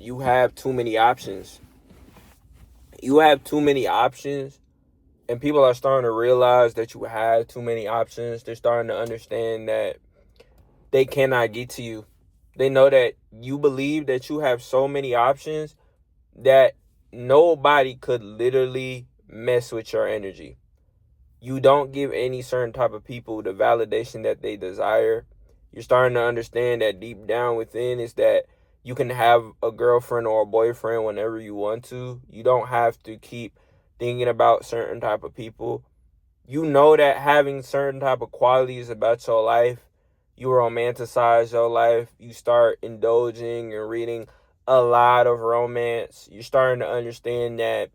you have too many options. You have too many options, and people are starting to realize that you have too many options. They're starting to understand that they cannot get to you. They know that you believe that you have so many options that nobody could literally mess with your energy. You don't give any certain type of people the validation that they desire. You're starting to understand that deep down within is that you can have a girlfriend or a boyfriend whenever you want to. You don't have to keep thinking about certain type of people. You know that having certain type of qualities about your life, you romanticize your life. You start indulging and reading a lot of romance. You're starting to understand that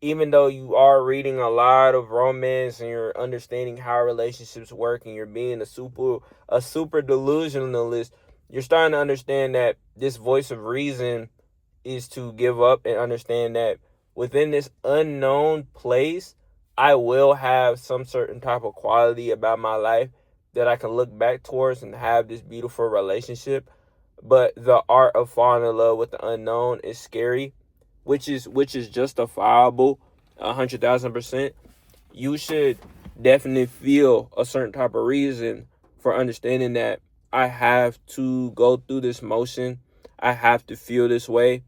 even though you are reading a lot of romance and you're understanding how relationships work and you're being a super delusionalist, you're starting to understand that this voice of reason is to give up and understand that within this unknown place, I will have some certain type of quality about my life that I can look back towards and have this beautiful relationship. But the art of falling in love with the unknown is scary, which is justifiable, 100,000%. You should definitely feel a certain type of reason for understanding that I have to go through this motion. I have to feel this way,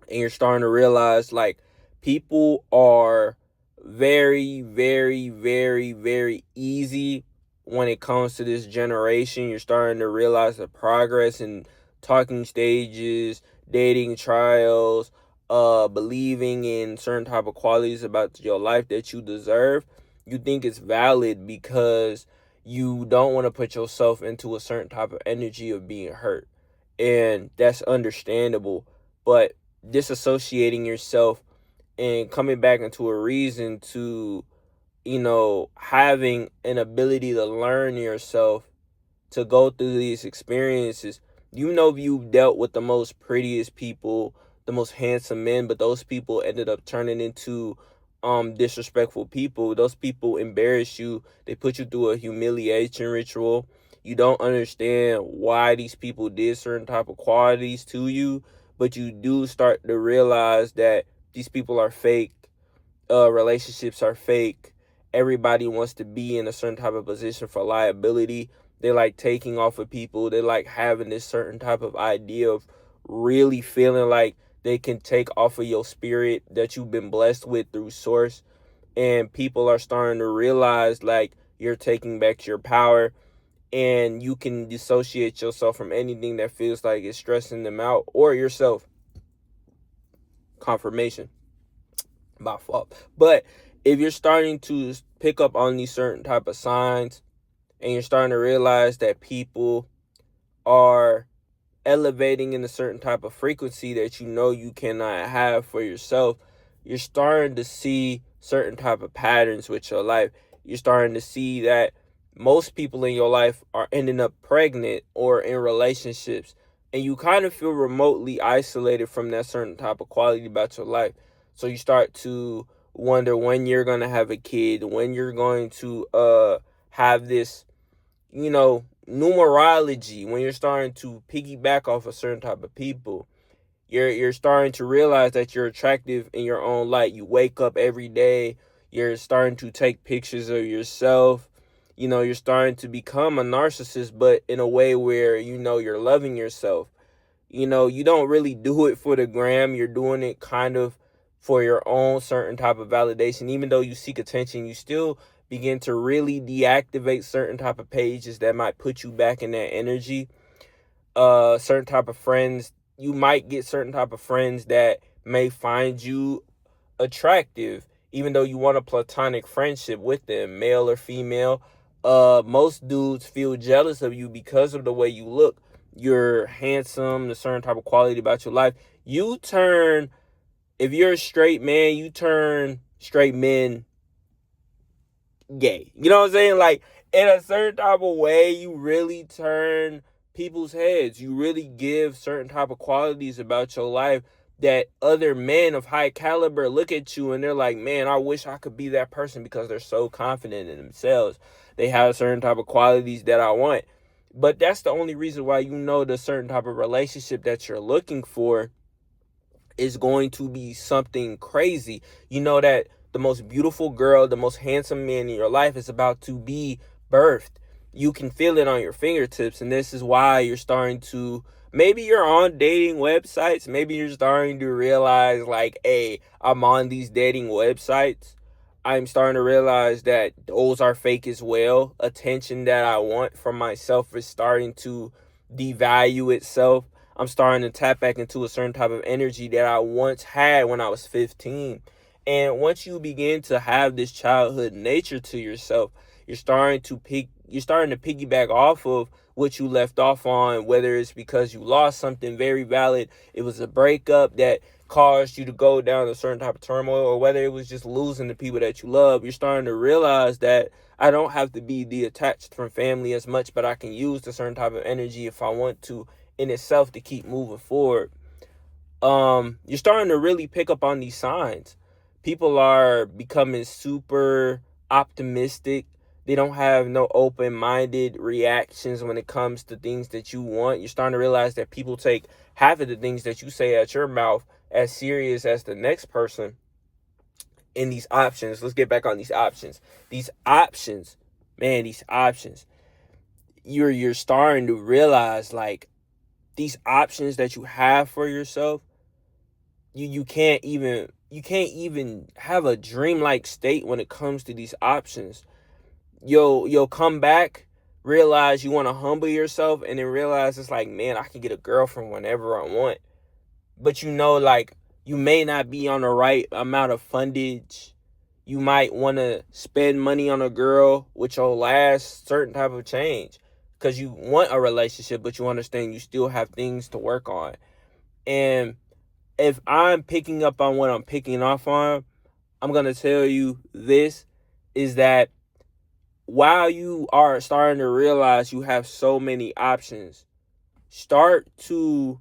and you're starting to realize like people are very, very, very, very easy when it comes to this generation. You're starting to realize the progress in talking stages, dating trials, believing in certain type of qualities about your life that you deserve. You think it's valid because you don't want to put yourself into a certain type of energy of being hurt, and that's understandable. But disassociating yourself and coming back into a reason to, having an ability to learn yourself, to go through these experiences. You've dealt with the most prettiest people, the most handsome men, but those people ended up turning into disrespectful people. Those people embarrass you. They put you through a humiliation ritual. You don't understand why these people did certain type of qualities to you, but you do start to realize that these people are fake. Relationships are fake. Everybody wants to be in a certain type of position for liability. They like taking off of people. They like having this certain type of idea of really feeling like they can take off of your spirit that you've been blessed with through source. And people are starting to realize like you're taking back your power, and you can dissociate yourself from anything that feels like it's stressing them out or yourself. Confirmation. My fault. But if you're starting to pick up on these certain type of signs, and you're starting to realize that people are elevating in a certain type of frequency that you know you cannot have for yourself, you're starting to see certain type of patterns with your life. You're starting to see that most people in your life are ending up pregnant or in relationships, and you kind of feel remotely isolated from that certain type of quality about your life. So you start to wonder when you're going to have a kid, when you're going to have this, numerology, when you're starting to piggyback off a certain type of people. You're starting to realize that you're attractive in your own light. You wake up every day, you're starting to take pictures of yourself. You're starting to become a narcissist, but in a way where you're loving yourself. You don't really do it for the gram. You're doing it kind of for your own certain type of validation. Even though you seek attention, you still begin to really deactivate certain type of pages that might put you back in that energy. Certain type of friends, you might get certain type of friends that may find you attractive, even though you want a platonic friendship with them, male or female. Most dudes feel jealous of you because of the way you look. You're handsome, the certain type of quality about your life. If you're a straight man, you turn straight men gay. You know what I'm saying? Like, in a certain type of way, you really turn people's heads. You really give certain type of qualities about your life that other men of high caliber look at you and they're like, man, I wish I could be that person, because they're so confident in themselves. They have certain type of qualities that I want. But that's the only reason why the certain type of relationship that you're looking for is going to be something crazy. You know that the most beautiful girl, the most handsome man in your life is about to be birthed. You can feel it on your fingertips, and this is why you're starting to, maybe you're on dating websites, maybe you're starting to realize like, hey, I'm on these dating websites. I'm starting to realize that those are fake as well. Attention that I want from myself is starting to devalue itself. I'm starting to tap back into a certain type of energy that I once had when I was 15. And once you begin to have this childhood nature to yourself, you're starting to piggyback off of what you left off on, whether it's because you lost something very valid, it was a breakup that caused you to go down a certain type of turmoil, or whether it was just losing the people that you love. You're starting to realize that I don't have to be detached from family as much, but I can use a certain type of energy if I want to in itself to keep moving forward. You're starting to really pick up on these signs. People are becoming super optimistic. They don't have no open-minded reactions when it comes to things that you want. You're starting to realize that people take half of the things that you say at your mouth as serious as the next person. In these options, let's get back on these options. These options, man, these options. You're starting to realize like these options that you have for yourself, you can't even have a dreamlike state when it comes to these options. You'll come back, realize you want to humble yourself, and then realize it's like, man, I can get a girlfriend whenever I want. But like, you may not be on the right amount of fundage. You might want to spend money on a girl which will last certain type of change, because you want a relationship, but you understand you still have things to work on. And if I'm picking up on what I'm picking off on, I'm going to tell you this, is that while you are starting to realize you have so many options, start to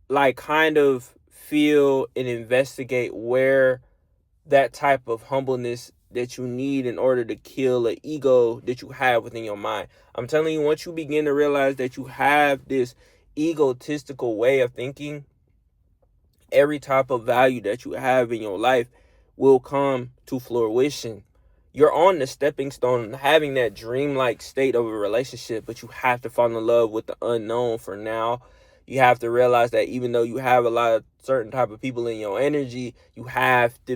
like kind of feel and investigate where that type of humbleness that you need in order to kill an ego that you have within your mind. I'm telling you, once you begin to realize that you have this egotistical way of thinking, every type of value that you have in your life will come to fruition. You're on the stepping stone, having that dreamlike state of a relationship, but you have to fall in love with the unknown for now. You have to realize that even though you have a lot of certain type of people in your energy, you have to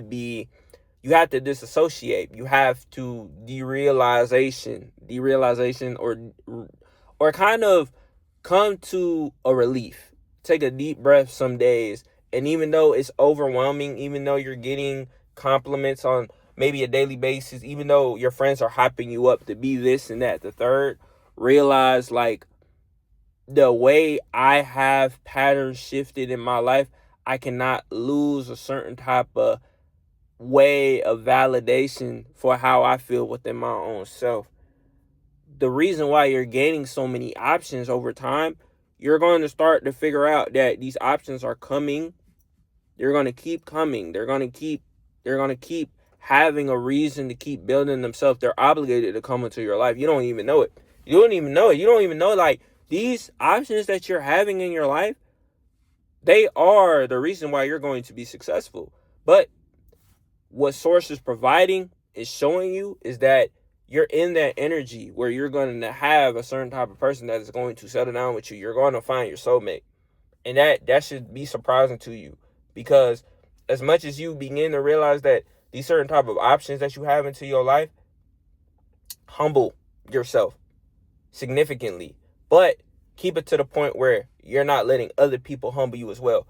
disassociate. You have to derealization, or kind of come to a relief. Take a deep breath some days, and even though it's overwhelming, even though you're getting compliments on maybe a daily basis, even though your friends are hyping you up to be this and that, the third, realize like the way I have patterns shifted in my life, I cannot lose a certain type of way of validation for how I feel within my own self. The reason why you're gaining so many options over time, you're going to start to figure out that these options are coming. They're going to keep coming. They're going to keep having a reason to keep building themselves. They're obligated to come into your life. You don't even know it. You don't even know like these options that you're having in your life, they are the reason why you're going to be successful. But what Source is providing is showing you is that you're in that energy where you're going to have a certain type of person that is going to settle down with you. You're going to find your soulmate. And that should be surprising to you, because as much as you begin to realize that these certain type of options that you have into your life, humble yourself significantly, but keep it to the point where you're not letting other people humble you as well.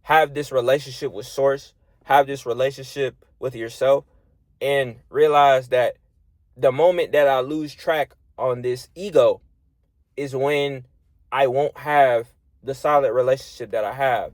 Have this relationship with Source, have this relationship with yourself, and realize that the moment that I lose track on this ego is when I won't have the solid relationship that I have.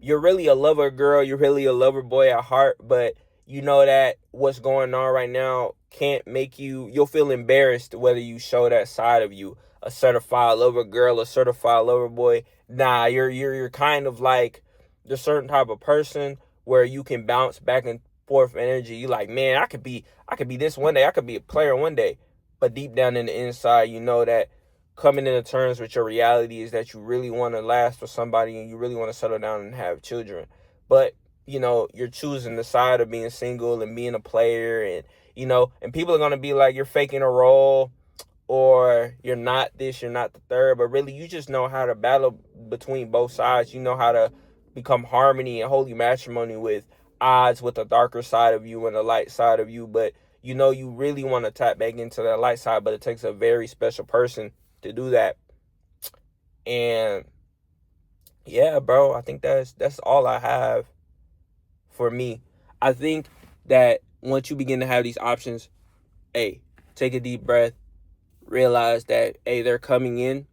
You're really a lover girl, you're really a lover boy at heart, but you know that what's going on right now can't make you'll feel embarrassed whether you show that side of you. A certified lover girl, a certified lover boy. Nah, you're kind of like the certain type of person where you can bounce back and forth energy. You like, man, I could be this one day, I could be a player one day. But deep down in the inside, you know that coming into terms with your reality is that you really want to last with somebody and you really want to settle down and have children. But, you're choosing the side of being single and being a player, and people are going to be like, you're faking a role, or you're not this, you're not the third, but really you just know how to battle between both sides. You know how to become harmony and holy matrimony with odds, with the darker side of you and the light side of you. But you really want to tap back into that light side, but it takes a very special person to do that. And yeah, bro, I think that's all I have for me. I think that once you begin to have these options, hey, take a deep breath, realize that, hey, they're coming in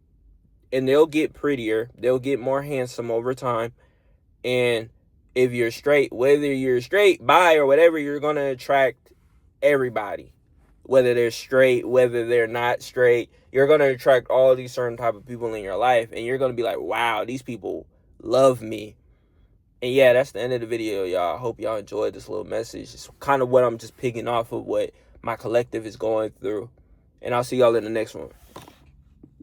and they'll get prettier, they'll get more handsome over time. And if you're straight, whether you're straight, bi, or whatever, you're going to attract everybody. Whether they're straight, whether they're not straight, you're going to attract all these certain type of people in your life. And you're going to be like, wow, these people love me. And yeah, that's the end of the video, y'all. I hope y'all enjoyed this little message. It's kind of what I'm just picking off of what my collective is going through. And I'll see y'all in the next one.